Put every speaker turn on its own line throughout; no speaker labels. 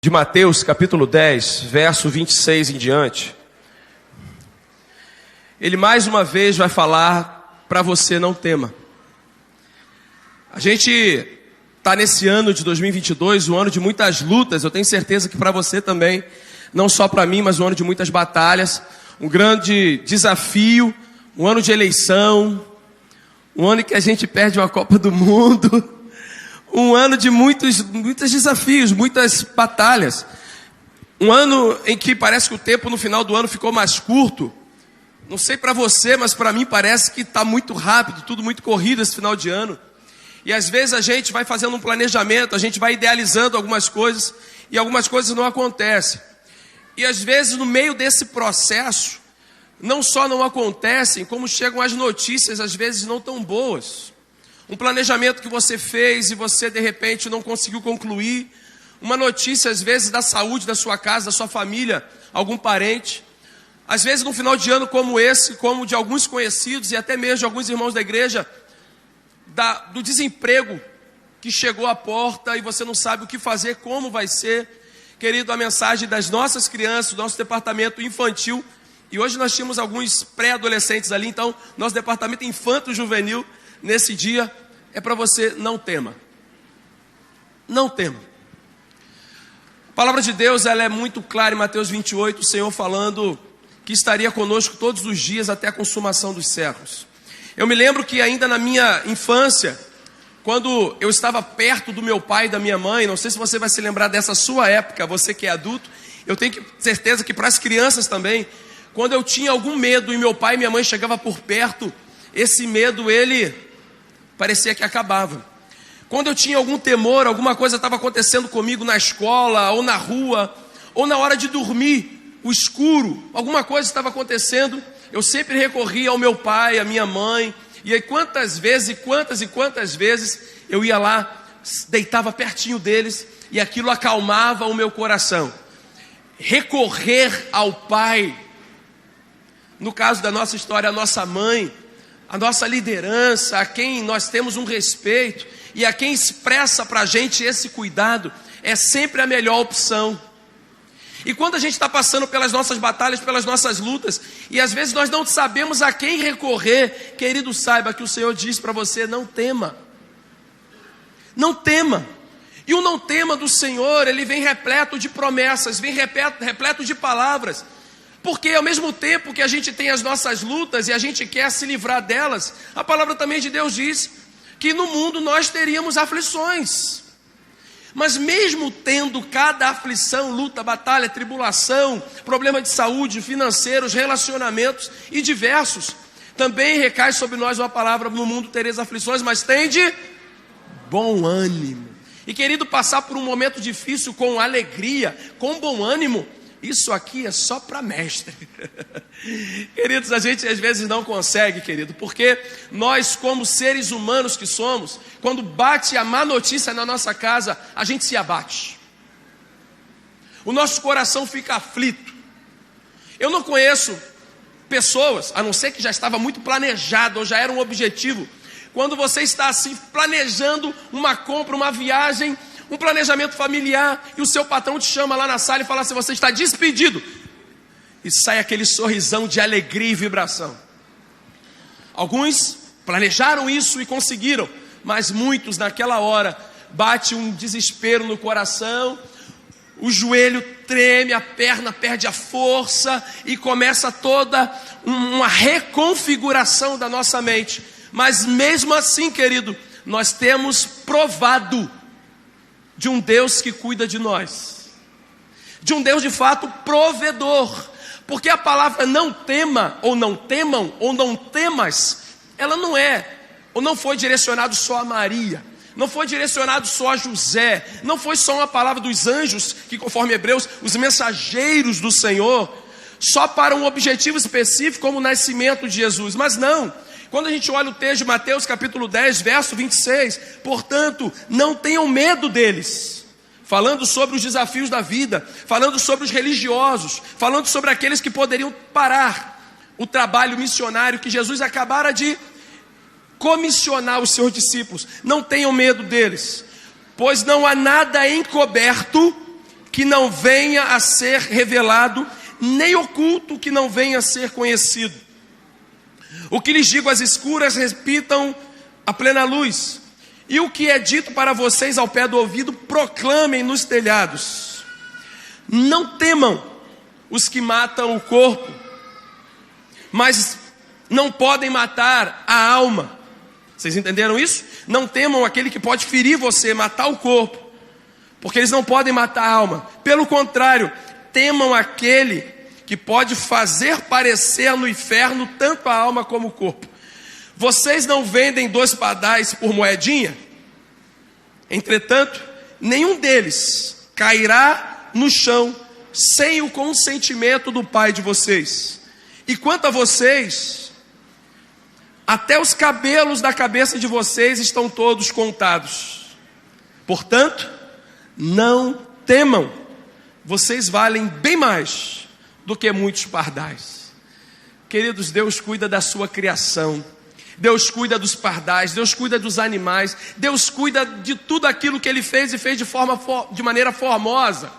De Mateus, capítulo 10, verso 26 em diante, ele mais uma vez vai falar para você: não tema. A gente está nesse ano de 2022, um ano de muitas lutas. Eu tenho certeza que para você também, não só para mim, mas um ano de muitas batalhas, um grande desafio, um ano de eleição, um ano em que a gente perde uma Copa do Mundo, um ano de muitos desafios, muitas batalhas. Um ano em que parece que o tempo no final do ano ficou mais curto. Não sei para você, mas para mim parece que está muito rápido, tudo muito corrido esse final de ano. E às vezes a gente vai fazendo um planejamento, a gente vai idealizando algumas coisas e algumas coisas não acontecem. E às vezes no meio desse processo, não só não acontecem, como chegam as notícias às vezes não tão boas. Um planejamento que você fez e você de repente não conseguiu concluir. Uma notícia às vezes da saúde da sua casa, da sua família, algum parente. Às vezes no final de ano como esse, como de alguns conhecidos e até mesmo de alguns irmãos da igreja, do desemprego que chegou à porta e você não sabe o que fazer, como vai ser. Querido, a mensagem das nossas crianças, do nosso departamento infantil. E hoje nós tínhamos alguns pré-adolescentes ali, então nosso departamento infanto-juvenil, nesse dia, é para você: não tema. Não tema. A palavra de Deus, ela é muito clara em Mateus 28, o Senhor falando que estaria conosco todos os dias até a consumação dos séculos. Eu me lembro que ainda na minha infância, quando eu estava perto do meu pai e da minha mãe, não sei se você vai se lembrar dessa sua época, você que é adulto, eu tenho certeza que para as crianças também, quando eu tinha algum medo e meu pai e minha mãe chegavam por perto, esse medo, ele parecia que acabava. Quando eu tinha algum temor, alguma coisa estava acontecendo comigo na escola, ou na rua, ou na hora de dormir, o escuro, alguma coisa estava acontecendo, eu sempre recorria ao meu pai, à minha mãe, e aí quantas vezes eu ia lá, deitava pertinho deles, e aquilo acalmava o meu coração. Recorrer ao pai, no caso da nossa história, a nossa mãe, a nossa liderança, a quem nós temos um respeito e a quem expressa para a gente esse cuidado, é sempre a melhor opção. E quando a gente está passando pelas nossas batalhas, pelas nossas lutas, e às vezes nós não sabemos a quem recorrer, querido, saiba que o Senhor diz para você: não tema. Não tema. E o não tema do Senhor, ele vem repleto de promessas, vem repleto de palavras. Porque ao mesmo tempo que a gente tem as nossas lutas e a gente quer se livrar delas, a palavra também de Deus diz que no mundo nós teríamos aflições. Mas mesmo tendo cada aflição, luta, batalha, tribulação, problema de saúde, financeiros, relacionamentos e diversos, também recai sobre nós uma palavra: no mundo tereis aflições, mas tende bom ânimo. E querido, passar por um momento difícil com alegria, com bom ânimo, isso aqui é só para mestre. Queridos, a gente às vezes não consegue, querido, porque nós, como seres humanos que somos, quando bate a má notícia na nossa casa, a gente se abate. O nosso coração fica aflito. Eu não conheço pessoas, a não ser que já estava muito planejado ou já era um objetivo, quando você está assim planejando uma compra, uma viagem, um planejamento familiar, e o seu patrão te chama lá na sala e fala assim: você está despedido. E sai aquele sorrisão de alegria e vibração. Alguns planejaram isso e conseguiram, mas muitos naquela hora bate um desespero no coração, o joelho treme, a perna perde a força e começa toda uma reconfiguração da nossa mente. Mas mesmo assim, querido, nós temos provado de um Deus que cuida de nós, de um Deus de fato provedor, porque a palavra não tema, ou não temam, ou não temas, ela não é, ou não foi direcionado só a Maria, não foi direcionado só a José, não foi só uma palavra dos anjos, que conforme Hebreus, os mensageiros do Senhor, só para um objetivo específico, como o nascimento de Jesus, mas não. Quando a gente olha o texto de Mateus capítulo 10, verso 26, portanto, não tenham medo deles, falando sobre os desafios da vida, falando sobre os religiosos, falando sobre aqueles que poderiam parar o trabalho missionário que Jesus acabara de comissionar os seus discípulos. Não tenham medo deles, pois não há nada encoberto que não venha a ser revelado, nem oculto que não venha a ser conhecido. O que lhes digo às escuras, repitam à plena luz. E o que é dito para vocês ao pé do ouvido, proclamem nos telhados. Não temam os que matam o corpo, mas não podem matar a alma. Vocês entenderam isso? Não temam aquele que pode ferir você, matar o corpo, porque eles não podem matar a alma. Pelo contrário, temam aquele que pode fazer parecer no inferno tanto a alma como o corpo. Vocês não vendem 2 pardais por moedinha? Entretanto, nenhum deles cairá no chão sem o consentimento do Pai de vocês. E quanto a vocês, até os cabelos da cabeça de vocês estão todos contados. Portanto, não temam, vocês valem bem mais do que muitos pardais. Queridos, Deus cuida da sua criação, Deus cuida dos pardais, Deus cuida dos animais, Deus cuida de tudo aquilo que Ele fez e fez de maneira formosa.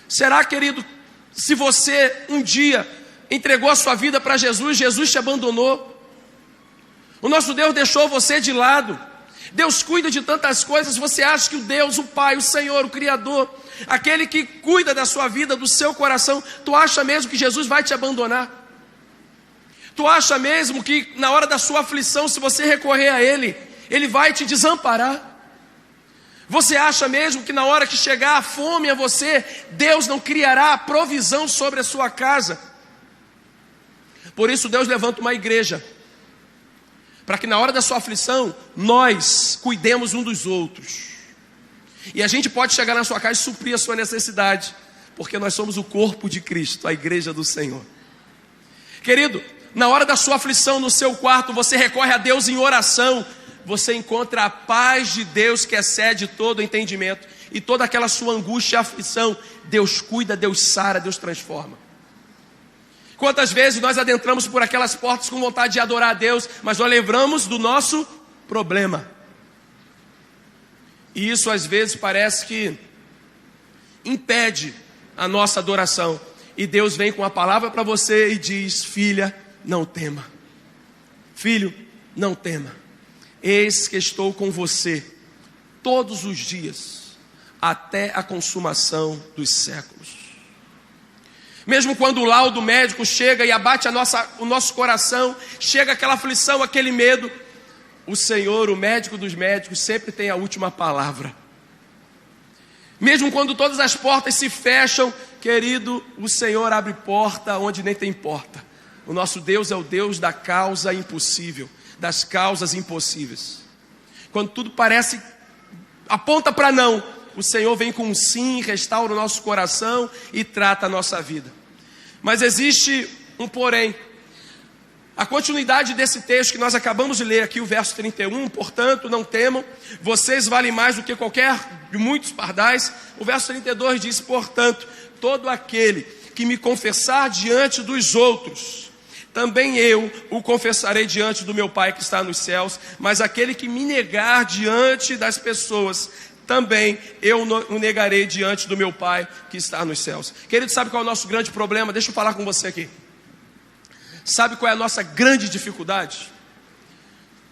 Será, querido, se você um dia entregou a sua vida para Jesus, Jesus te abandonou? O nosso Deus deixou você de lado? Deus cuida de tantas coisas. Você acha que o Deus, o Pai, o Senhor, o Criador, aquele que cuida da sua vida, do seu coração, tu acha mesmo que Jesus vai te abandonar? Tu acha mesmo que na hora da sua aflição, se você recorrer a Ele, Ele vai te desamparar? Você acha mesmo que na hora que chegar a fome a você, Deus não criará provisão sobre a sua casa? Por isso Deus levanta uma igreja, para que na hora da sua aflição, nós cuidemos um dos outros. E a gente pode chegar na sua casa e suprir a sua necessidade, porque nós somos o corpo de Cristo, a igreja do Senhor. Querido, na hora da sua aflição no seu quarto, você recorre a Deus em oração, você encontra a paz de Deus que excede todo entendimento. E toda aquela sua angústia e aflição, Deus cuida, Deus sara, Deus transforma. Quantas vezes nós adentramos por aquelas portas com vontade de adorar a Deus, mas nós lembramos do nosso problema. E isso às vezes parece que impede a nossa adoração. E Deus vem com a palavra para você e diz: filha, não tema. Filho, não tema. Eis que estou com você todos os dias, até a consumação dos séculos. Mesmo quando o laudo médico chega e abate o nosso coração, chega aquela aflição, aquele medo, o Senhor, o médico dos médicos, sempre tem a última palavra. Mesmo quando todas as portas se fecham, querido, o Senhor abre porta onde nem tem porta. O nosso Deus é o Deus da causa impossível, das causas impossíveis. Quando tudo parece, aponta para não, o Senhor vem com um sim, restaura o nosso coração e trata a nossa vida. Mas existe um porém. A continuidade desse texto que nós acabamos de ler aqui, o verso 31, portanto, não temam, vocês valem mais do que qualquer de muitos pardais. O verso 32 diz, portanto, todo aquele que me confessar diante dos outros, também eu o confessarei diante do meu Pai que está nos céus. Mas aquele que me negar diante das pessoas, também eu o negarei diante do meu Pai que está nos céus. Querido, sabe qual é o nosso grande problema? Deixa eu falar com você aqui. Sabe qual é a nossa grande dificuldade?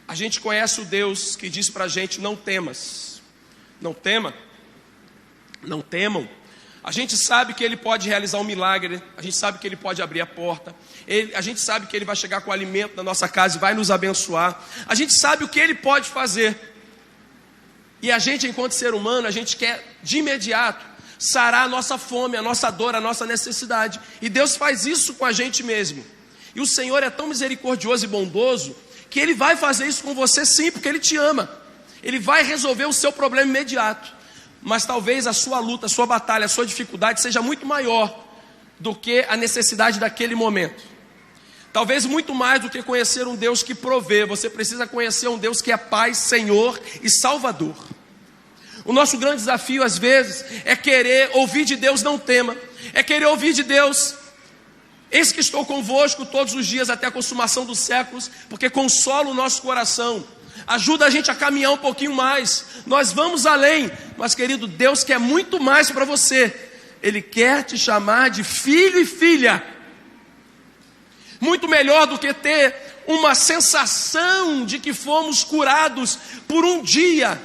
A gente conhece o Deus que diz para a gente: não temas, não tema, não temam. A gente sabe que Ele pode realizar um milagre, a gente sabe que Ele pode abrir a porta, a gente sabe que Ele vai chegar com alimento na nossa casa e vai nos abençoar. A gente sabe o que Ele pode fazer. E a gente, enquanto ser humano, a gente quer de imediato sarar a nossa fome, a nossa dor, a nossa necessidade. E Deus faz isso com a gente mesmo. E o Senhor é tão misericordioso e bondoso que Ele vai fazer isso com você sim, porque Ele te ama. Ele vai resolver o seu problema imediato. Mas talvez a sua luta, a sua batalha, a sua dificuldade seja muito maior do que a necessidade daquele momento. Talvez muito mais do que conhecer um Deus que provê. Você precisa conhecer um Deus que é Pai, Senhor e Salvador. O nosso grande desafio às vezes é querer ouvir de Deus: não tema. É querer ouvir de Deus: eis que estou convosco todos os dias até a consumação dos séculos, porque consola o nosso coração. ajuda a gente a caminhar um pouquinho mais. Nós vamos além, mas querido, Deus quer muito mais para você. Ele quer te chamar de filho e filha. Muito melhor do que ter uma sensação de que fomos curados por um dia,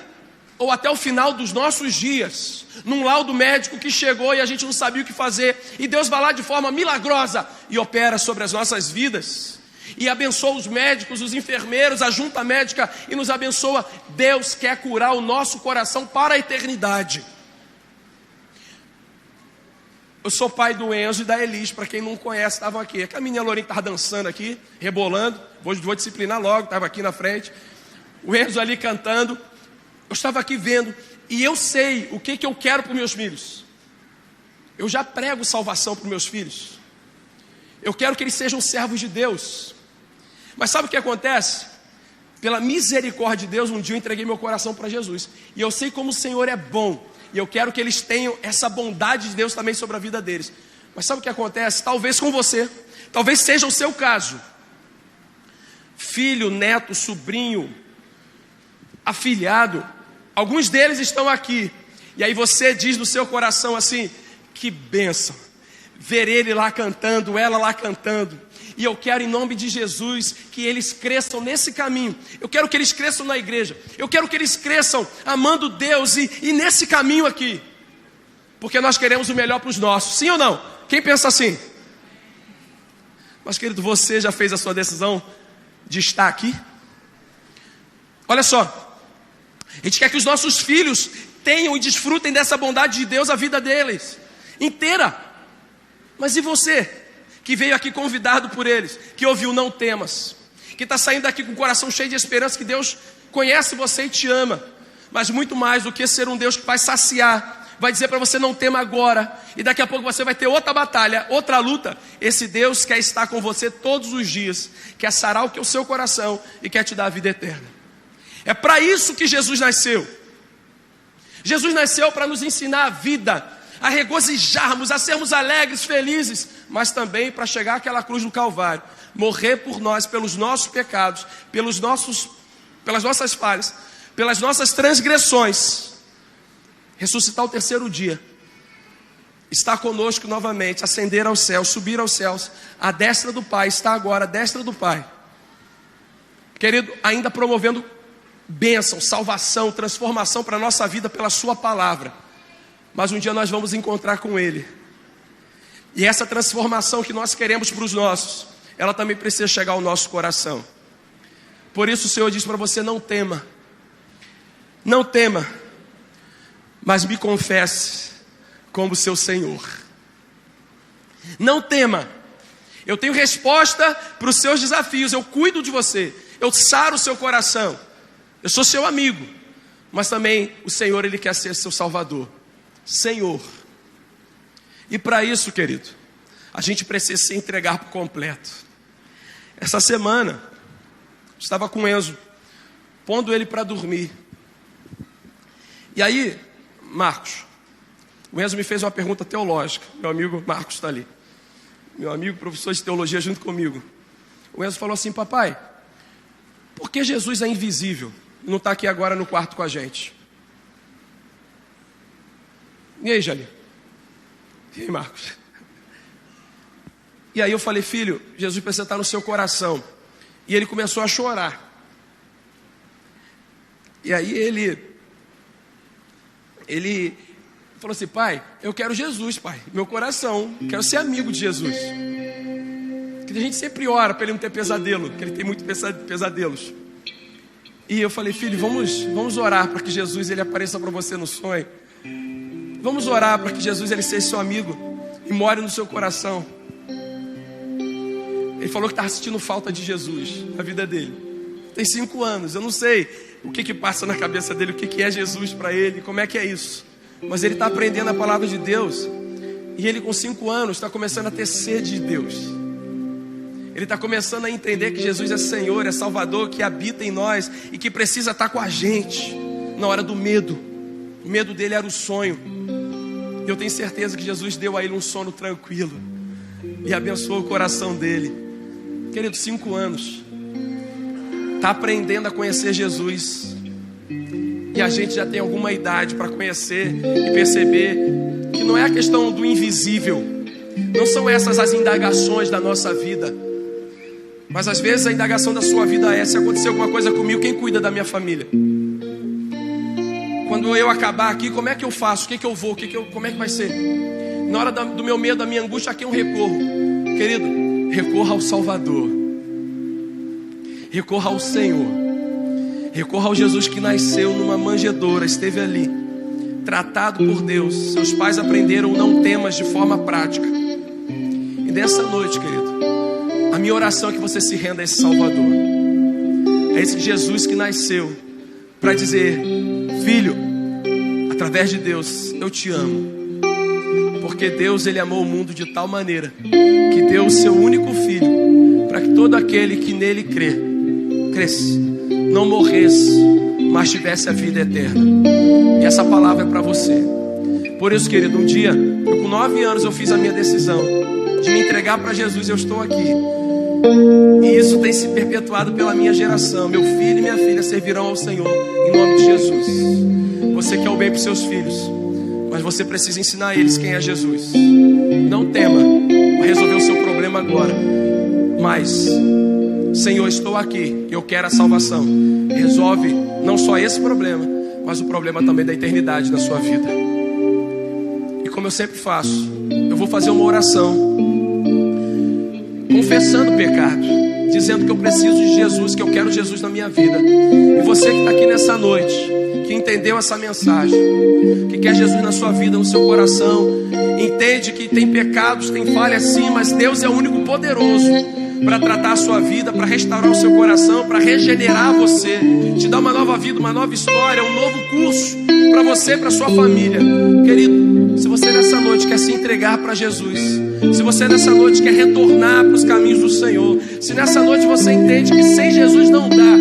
ou até o final dos nossos dias, num laudo médico que chegou e a gente não sabia o que fazer, e Deus vai lá de forma milagrosa e opera sobre as nossas vidas, e abençoa os médicos, os enfermeiros, a junta médica, e nos abençoa. Deus quer curar o nosso coração para a eternidade. Eu sou pai do Enzo e da Elis, para quem não conhece, estavam aqui. A menina Lourinha estava dançando aqui, rebolando, vou disciplinar logo, estava aqui na frente. O Enzo ali cantando, eu estava aqui vendo, e eu sei o que eu quero para os meus filhos. Eu já prego salvação para os meus filhos. Eu quero que eles sejam servos de Deus. Mas sabe o que acontece? Pela misericórdia de Deus, um dia eu entreguei meu coração para Jesus. E eu sei como o Senhor é bom. E eu quero que eles tenham essa bondade de Deus também sobre a vida deles. Mas sabe o que acontece? Talvez com você, talvez seja o seu caso. Filho, neto, sobrinho, afilhado, alguns deles estão aqui. E aí você diz no seu coração assim: que bênção ver ele lá cantando, ela lá cantando. E eu quero, em nome de Jesus, que eles cresçam nesse caminho. Eu quero que eles cresçam na igreja. Eu quero que eles cresçam amando Deus e nesse caminho aqui. Porque nós queremos o melhor para os nossos. Sim ou não? Quem pensa assim? Mas querido, você já fez a sua decisão de estar aqui? Olha só. A gente quer que os nossos filhos tenham e desfrutem dessa bondade de Deus a vida deles inteira. Mas e você? Que veio aqui convidado por eles, que ouviu não temas, que está saindo daqui com o coração cheio de esperança, que Deus conhece você e te ama, mas muito mais do que ser um Deus que vai saciar, vai dizer para você não tema agora, e daqui a pouco você vai ter outra batalha, outra luta. Esse Deus quer estar com você todos os dias, quer sarar o seu coração e quer te dar a vida eterna. É para isso que Jesus nasceu. Jesus nasceu para nos ensinar a vida, a regozijarmos, a sermos alegres, felizes, mas também para chegar àquela cruz do Calvário, morrer por nós, pelos nossos pecados, pelas nossas falhas, pelas nossas transgressões, ressuscitar ao terceiro dia, estar conosco novamente, ascender aos céus, subir aos céus, à destra do Pai, está agora à destra do Pai, querido, ainda promovendo bênção, salvação, transformação para a nossa vida pela sua palavra. Mas um dia nós vamos encontrar com Ele. E essa transformação que nós queremos para os nossos, ela também precisa chegar ao nosso coração. Por isso o Senhor diz para você: não tema. Não tema, mas me confesse como seu Senhor. Não tema. Eu tenho resposta para os seus desafios. Eu cuido de você. Eu saro o seu coração. Eu sou seu amigo. Mas também o Senhor, Ele quer ser seu Salvador. Senhor. E para isso, querido, a gente precisa se entregar por completo. Essa semana estava com o Enzo, pondo ele para dormir. E aí, Marcos, o Enzo me fez uma pergunta teológica. Meu amigo Marcos está ali, meu amigo professor de teologia junto comigo. O Enzo falou assim: papai, por que Jesus é invisível e não está aqui agora no quarto com a gente? E aí, Jali? E aí, Marcos? E aí eu falei: filho, Jesus precisa estar no seu coração. E ele começou a chorar. E aí ele falou assim: pai, eu quero Jesus, pai, meu coração, quero ser amigo de Jesus. Que a gente sempre ora para ele não ter pesadelo, que ele tem muitos pesadelos. E eu falei: filho, vamos orar para que Jesus ele apareça para você no sonho. Vamos orar para que Jesus ele seja seu amigo e more no seu coração. Ele falou que estava sentindo falta de Jesus na vida dele. Tem 5 anos, eu não sei o que passa na cabeça dele, o que é Jesus para ele, como é que é isso. Mas ele está aprendendo a palavra de Deus. E ele com 5 anos está começando a ter sede de Deus. Ele está começando a entender que Jesus é Senhor, é Salvador, que habita em nós e que precisa estar com a gente na hora do medo. O medo dele era o sonho. Eu tenho certeza que Jesus deu a ele um sono tranquilo e abençoou o coração dele. Querido, 5 anos. está aprendendo a conhecer Jesus. E a gente já tem alguma idade para conhecer e perceber que não é a questão do invisível. Não são essas as indagações da nossa vida. Mas às vezes a indagação da sua vida é: se acontecer alguma coisa comigo, quem cuida da minha família? Quando eu acabar aqui, como é que eu faço? O que eu vou? Como é que vai ser? Na hora do meu medo, da minha angústia, a quem eu recorro? Querido, recorra ao Salvador. Recorra ao Senhor. Recorra ao Jesus que nasceu numa manjedoura, esteve ali, tratado por Deus. Seus pais aprenderam: não temas, de forma prática. E nessa noite, querido, a minha oração é que você se renda a esse Salvador, a esse Jesus que nasceu para dizer: filho, através de Deus, eu te amo. Porque Deus, Ele amou o mundo de tal maneira que deu o seu único filho, para que todo aquele que nele cresce, não morresse, mas tivesse a vida eterna. E essa palavra é para você. Por isso, querido, um dia, eu com 9 anos, eu fiz a minha decisão de me entregar para Jesus. Eu estou aqui. E isso tem se perpetuado pela minha geração. Meu filho e minha filha servirão ao Senhor, em nome de Jesus. Você quer o bem para os seus filhos, mas você precisa ensinar a eles quem é Jesus. Não tema resolver o seu problema agora, mas: Senhor, estou aqui, eu quero a salvação. Resolve não só esse problema, mas o problema também da eternidade na sua vida. E como eu sempre faço, eu vou fazer uma oração confessando o pecado, dizendo que eu preciso de Jesus, que eu quero Jesus na minha vida. E você que está aqui nessa noite, que entendeu essa mensagem, que quer Jesus na sua vida, no seu coração, entende que tem pecados, tem falhas sim, mas Deus é o único poderoso para tratar a sua vida, para restaurar o seu coração, para regenerar você, te dar uma nova vida, uma nova história, um novo curso para você e para sua família. Querido, se você nessa noite quer se entregar para Jesus, se você nessa noite quer retornar para os caminhos do Senhor, se nessa noite você entende que sem Jesus não dá,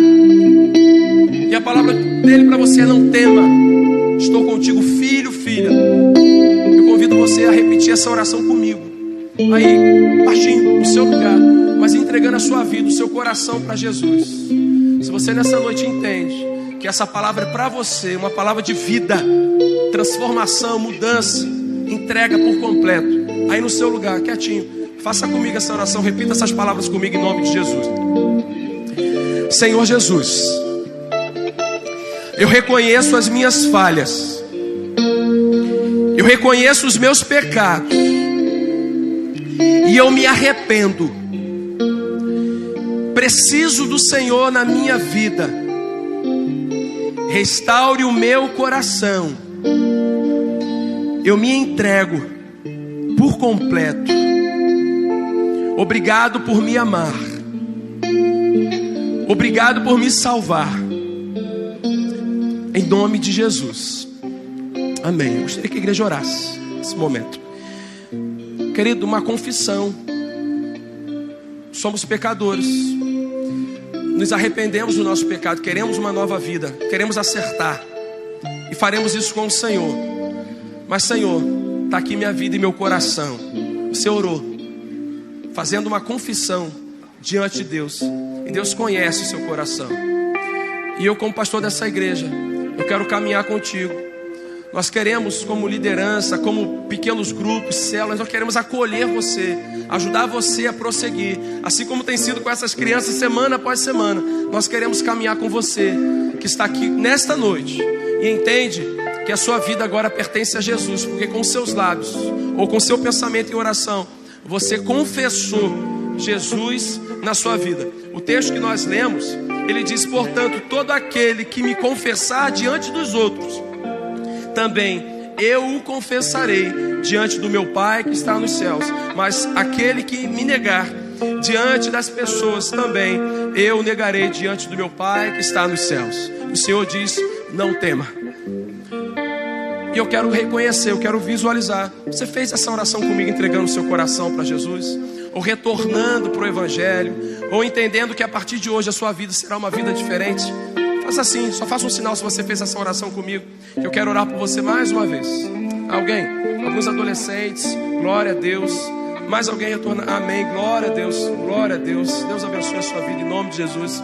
e a palavra dele para você é: não tema, estou contigo, filho, filha. Eu convido você a repetir essa oração comigo, aí, baixinho, no seu lugar, mas entregando a sua vida, o seu coração para Jesus. Se você nessa noite entende que essa palavra é para você, uma palavra de vida, transformação, mudança, entrega por completo, aí no seu lugar, quietinho, faça comigo essa oração, repita essas palavras comigo em nome de Jesus. Senhor Jesus, eu reconheço as minhas falhas, eu reconheço os meus pecados, e eu me arrependo. Preciso do Senhor na minha vida. Restaure o meu coração. Eu me entrego por completo. Obrigado por me amar. Obrigado por me salvar. Em nome de Jesus. Amém. Eu gostaria que a igreja orasse nesse momento. Querido, uma confissão. Somos pecadores. Nos arrependemos do nosso pecado. Queremos uma nova vida. Queremos acertar. E faremos isso com o Senhor. Mas, Senhor, está aqui minha vida e meu coração. Você orou, fazendo uma confissão diante de Deus. E Deus conhece o seu coração. E eu, como pastor dessa igreja, eu quero caminhar contigo. Nós queremos, como liderança, como pequenos grupos, células, nós queremos acolher você, ajudar você a prosseguir. Assim como tem sido com essas crianças semana após semana. Nós queremos caminhar com você, que está aqui nesta noite e entende que a sua vida agora pertence a Jesus, porque com seus lábios, ou com seu pensamento em oração, você confessou Jesus na sua vida. O texto que nós lemos, ele diz: portanto, todo aquele que me confessar diante dos outros, também eu o confessarei diante do meu Pai que está nos céus. Mas aquele que me negar diante das pessoas, também eu o negarei diante do meu Pai que está nos céus. O Senhor diz: não tema. E eu quero reconhecer, eu quero visualizar. Você fez essa oração comigo, entregando o seu coração para Jesus, ou retornando para o Evangelho, ou entendendo que a partir de hoje a sua vida será uma vida diferente? Faz assim, só faça um sinal se você fez essa oração comigo. Eu quero orar por você mais uma vez. Alguém? Alguns adolescentes, glória a Deus. Mais alguém retorna? Amém, glória a Deus, glória a Deus. Deus abençoe a sua vida em nome de Jesus.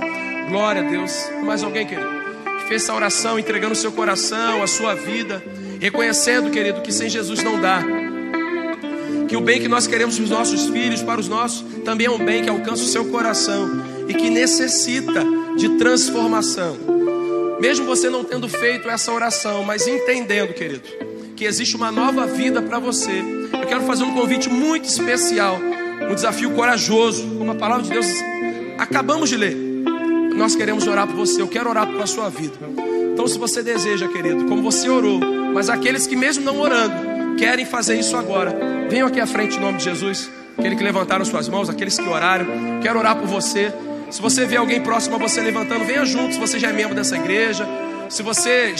Glória a Deus. Mais alguém, querido, que fez essa oração entregando o seu coração, a sua vida, reconhecendo, querido, que sem Jesus não dá, que o bem que nós queremos para os nossos filhos, para os nossos, também é um bem que alcança o seu coração e que necessita de transformação. Mesmo você não tendo feito essa oração, mas entendendo, querido, que existe uma nova vida para você, eu quero fazer um convite muito especial, um desafio corajoso, como a palavra de Deus acabamos de ler. Nós queremos orar por você, eu quero orar pela sua vida. Então, se você deseja, querido, como você orou, mas aqueles que mesmo não orando, querem fazer isso agora, venham aqui à frente em nome de Jesus. Aqueles que levantaram suas mãos, aqueles que oraram, quero orar por você. Se você vê alguém próximo a você levantando, venha junto. Se você já é membro dessa igreja, se você já